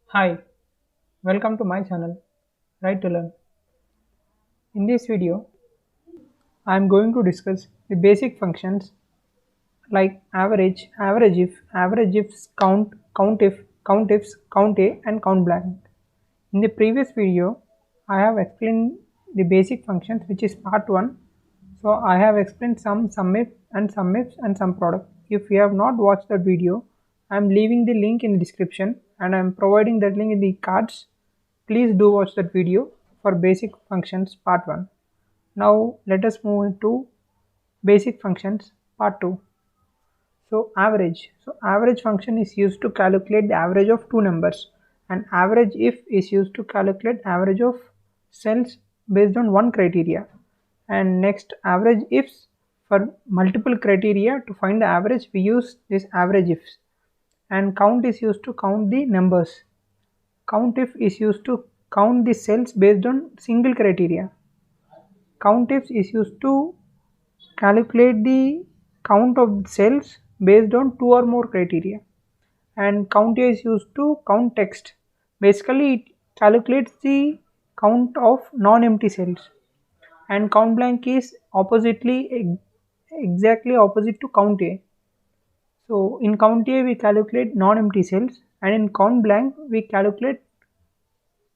Hi, welcome to my channel, Right to Learn. In this video, I am going to discuss the basic functions like average ifs, count if, count ifs, count a, and count blank. In the previous video, I have explained the basic functions, which is part 1. So I have explained some if and some ifs and some product. If you have not watched that video, I am leaving the link in the description and I am providing that link in the cards. Please do watch that video for basic functions part 1. Now let us move into basic functions part 2. So average. So average function is used to calculate the average of two numbers, and average if is used to calculate average of cells based on one criteria. And next, average ifs, for multiple criteria to find the average we use this average ifs. And count is used to count the numbers. Count if is used to count the cells based on single criteria. Count ifs is used to calculate the count of cells based on two or more criteria. And count is used to count text. Basically, it calculates the count of non-empty cells. And count blank is exactly opposite to count A. So in count A we calculate non-empty cells, and in count blank we calculate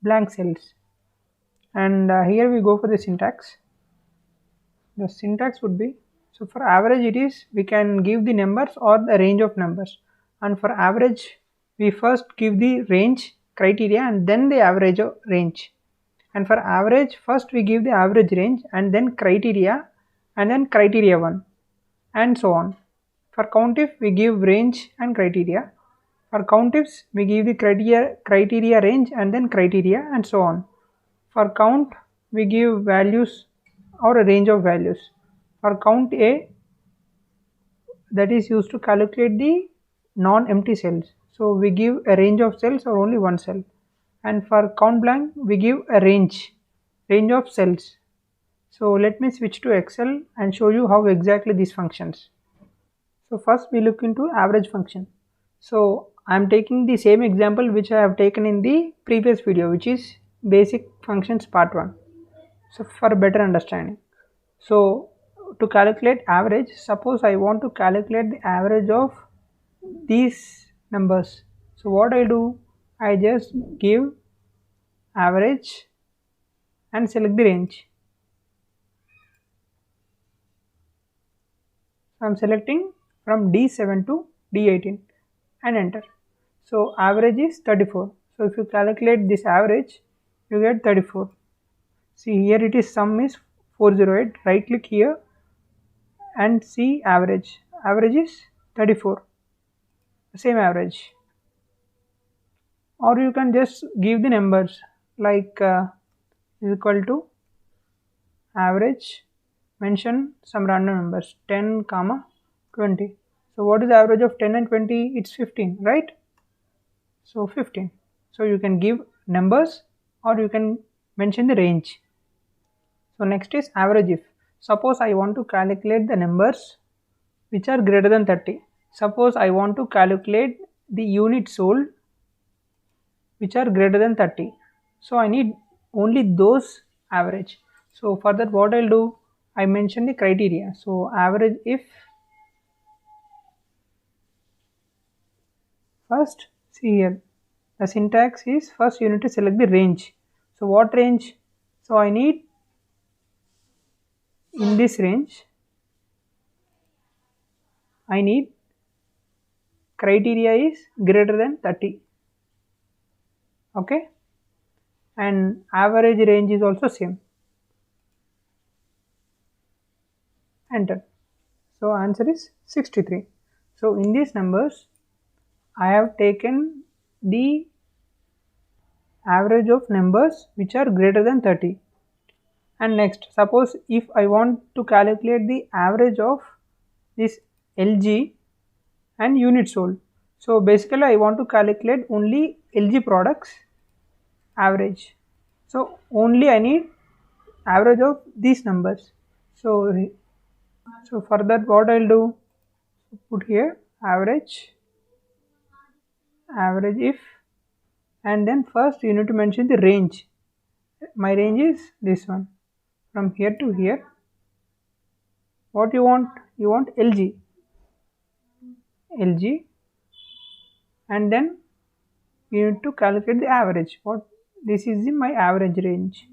blank cells. And here we go for the syntax. The syntax would be, so for average it is, we can give the numbers or the range of numbers, and for average we first give the range criteria and then the average of range. And for average, first we give the average range and then criteria and then criteria 1, and so on. For countif we give range and criteria. For countifs we give the criteria range and then criteria, and so on. For count we give values or a range of values. For count A, that is used to calculate the non-empty cells. So we give a range of cells or only one cell. And for count blank we give a range of cells. So let me switch to Excel and show you how exactly this functions. So first we look into average function. So I am taking the same example which I have taken in the previous video, which is basic functions part 1. So for better understanding, so to calculate average, suppose I want to calculate the average of these numbers. So what I do, I just give average and select the range. So I am selecting from D7 to D18 and enter. So average is 34. So if you calculate this average, you get 34. See here it is, sum is 408. Right click here and see average. Average is 34. Same average. Or you can just give the numbers like is equal to average, mention some random numbers 10 comma 20. So what is the average of 10 and 20? It's 15, right? So 15. So you can give numbers or you can mention the range. So next is average if. Suppose I want to calculate the numbers which are greater than 30. Suppose I want to calculate the units sold which are greater than 30. So I need only those average. So for that what I'll do, I mention the criteria. So average if, first see here the syntax is, first you need to select the range. So what range? So I need, in this range I need criteria is greater than 30. Okay, and average range is also same. Enter. So answer is 63. So in these numbers I have taken the average of numbers which are greater than 30. And next, suppose if I want to calculate the average of this LG and units sold. So basically I want to calculate only LG products average. So only I need average of these numbers. So for that what I'll do, put here average if and then first you need to mention the range. My range is this one, from here to here. What you want? You want LG, and then you need to calculate the average. What this is my average range.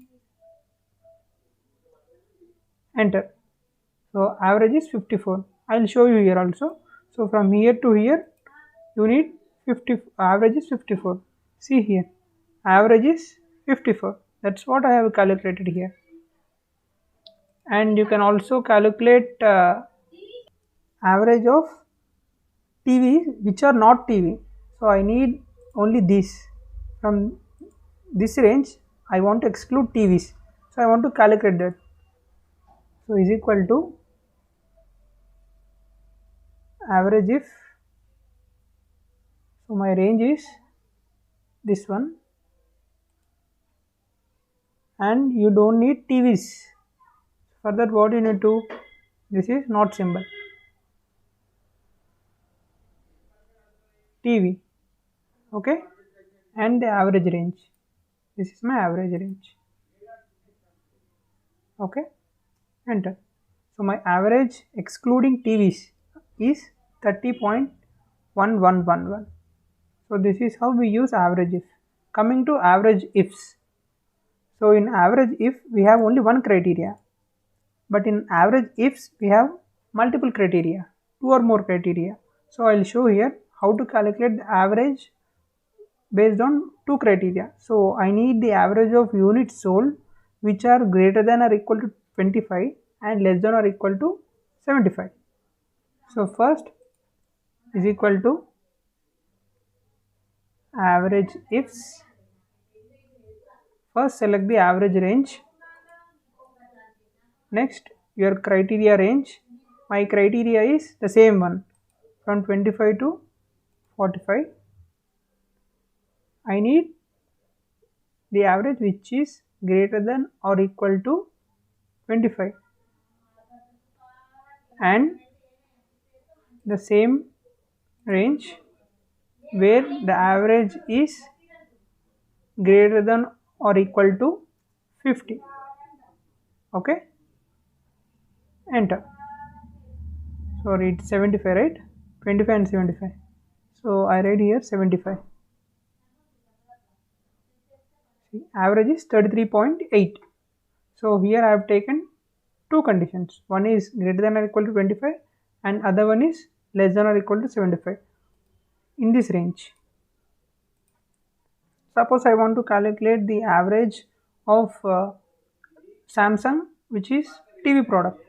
Enter. So average is 54. I will show you here also. So from here to here, you need 50. Average is 54. See here, average is 54. That's what I have calculated here. And you can also calculate average of TV which are not TV. So I need only this. From this range, I want to exclude TVs. So I want to calculate that. So is equal to average if. So my range is this one, and you don't need TVs. For that, what you need to, this is not symbol, TV, okay, and the average range. This is my average range, okay, enter. So my average excluding TVs is 30.1111. So this is how we use average if. Coming to average ifs. So in average if we have only one criteria, but in average ifs we have multiple criteria, two or more criteria. So I will show here how to calculate the average based on two criteria. So I need the average of units sold which are greater than or equal to 25 and less than or equal to 75. So first is equal to average ifs. First select the average range. Next your criteria range. My criteria is the same one, from 25 to 45. I need the average which is greater than or equal to 25, and the same range where the average is greater than or equal to 50. Okay, enter. Sorry, it's 75, right? 25 and 75. So I write here 75. See, average is 33.8. So here I have taken two conditions. One is greater than or equal to 25 and other one is less than or equal to 75 in this range. Suppose I want to calculate the average of Samsung, which is TV product.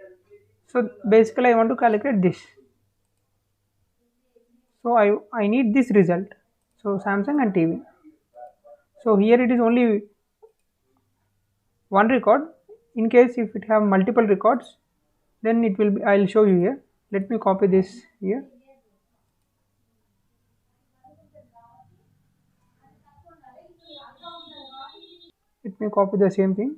So basically I want to calculate this. So I need this result. So Samsung and TV. So here it is only one record. In case if it have multiple records, then it will be, I will show you here. Let me copy this here. Let me copy the same thing.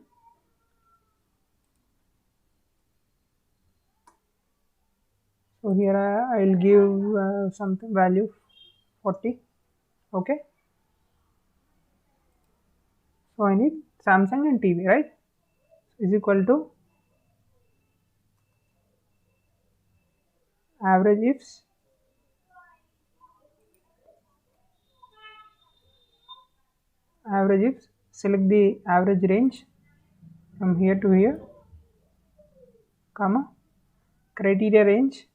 So here I will give something value 40. Okay. So I need Samsung and TV, right? Is equal to average ifs select the average range from here to here, comma, criteria range.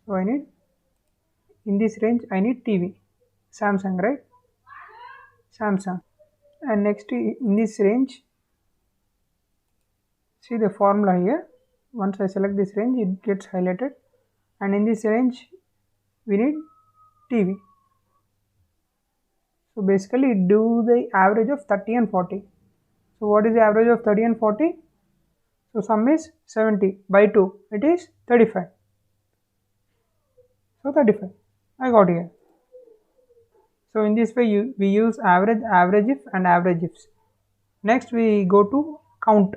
So I need, in this range I need TV, Samsung, right? Samsung. And next in this range, see the formula here. Once I select this range, it gets highlighted, and in this range we need TV. So basically do the average of 30 and 40. So what is the average of 30 and 40? So sum is 70 by 2, it is 35. So 35 I got here. So in this way we use average, average if and average ifs. Next we go to count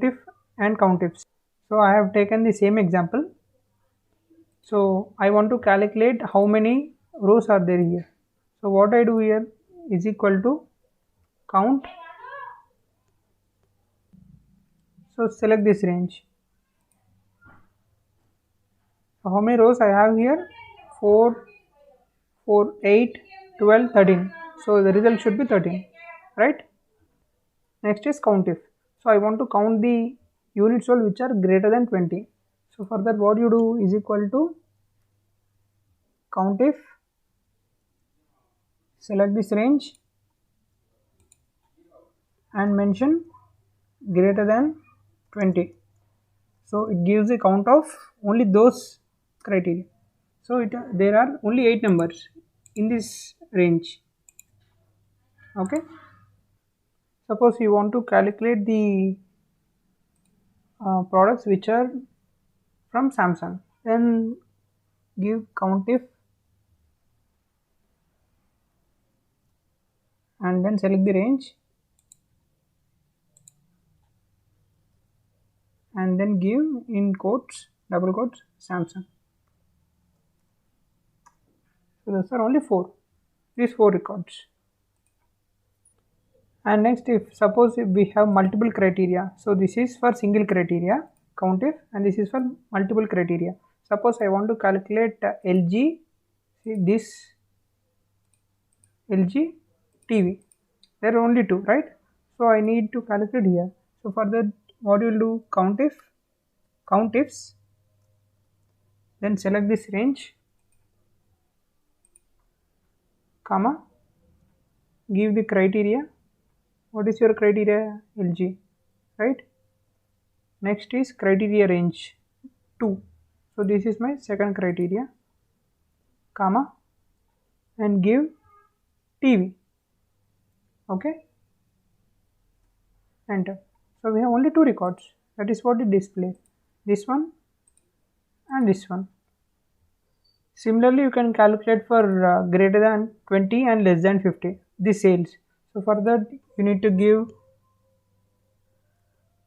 if and count ifs. So I have taken the same example. So I want to calculate how many rows are there here. So what I do here is equal to count. So select this range. So how many rows I have here? 4, 4, 8, 12, 13. So the result should be 13, right? Next is COUNTIF. So I want to count the units sold which are greater than 20. So for that, what you do is equal to COUNTIF, select this range and mention greater than 20. So it gives a count of only those criteria. So there are only 8 numbers in this range. Okay. Suppose you want to calculate the products which are from Samsung, then give COUNTIF and then select the range and then give in quotes, double quotes, Samsung. So those are only 4, these 4 records. And next, if suppose if we have multiple criteria, so this is for single criteria COUNTIF and this is for multiple criteria. Suppose I want to calculate LG, see this LG TV, there are only 2, right? So I need to calculate here. So for that, what you will do, COUNTIFs, then select this range, comma, give the criteria. What is your criteria? LG, right? Next is criteria range 2. So this is my second criteria, comma, and give TV. Okay, enter. So we have only 2 records. That is what it displays. This one and this one. Similarly, you can calculate for greater than 20 and less than 50 the sales. So for that, you need to give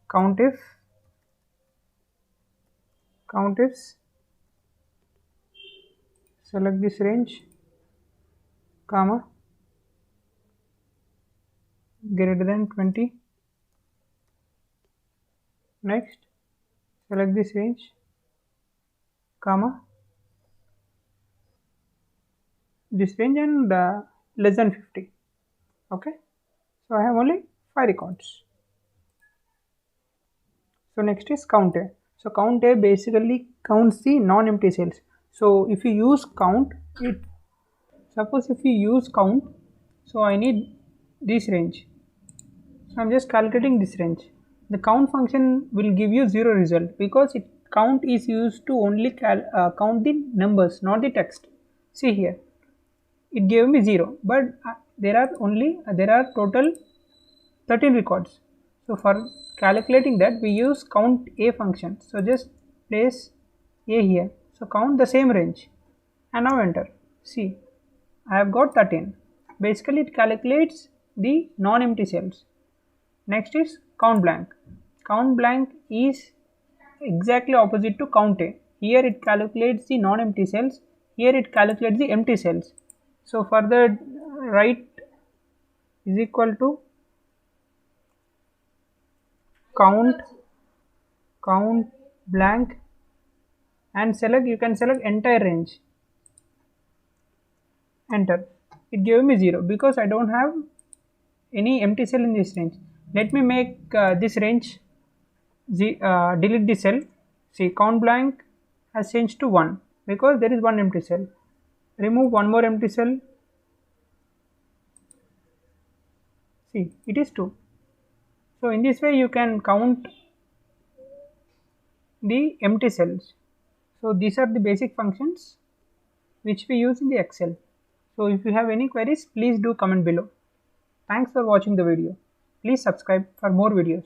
COUNTIFs, select this range, comma, greater than 20. Next, select this range, comma, this range and less than 50. Okay, so I have only 5 records. So next is COUNT-A. So COUNT-A basically counts the non-empty cells. So if you use count, suppose if you use count, so I need this range. So I'm just calculating this range. The count function will give you 0 result because count is used to only count the numbers, not the text. See here, it gave me 0, but there are total 13 records. So for calculating that, we use count A function. So just place A here. So count the same range and now enter. See, I have got 13. Basically it calculates the non-empty cells. Next is count blank. Count blank is exactly opposite to count A. Here it calculates the non-empty cells. Here it calculates the empty cells. So for the right is equal to count blank and select, you can select entire range, enter. It gave me 0 because I don't have any empty cell in this range. Let me make this range, delete the cell. See, count blank has changed to 1 because there is one empty cell. Remove one more empty cell. See, it is 2. So in this way you can count the empty cells. So these are the basic functions which we use in the Excel. So if you have any queries, please do comment below. Thanks for watching the video. Please subscribe for more videos.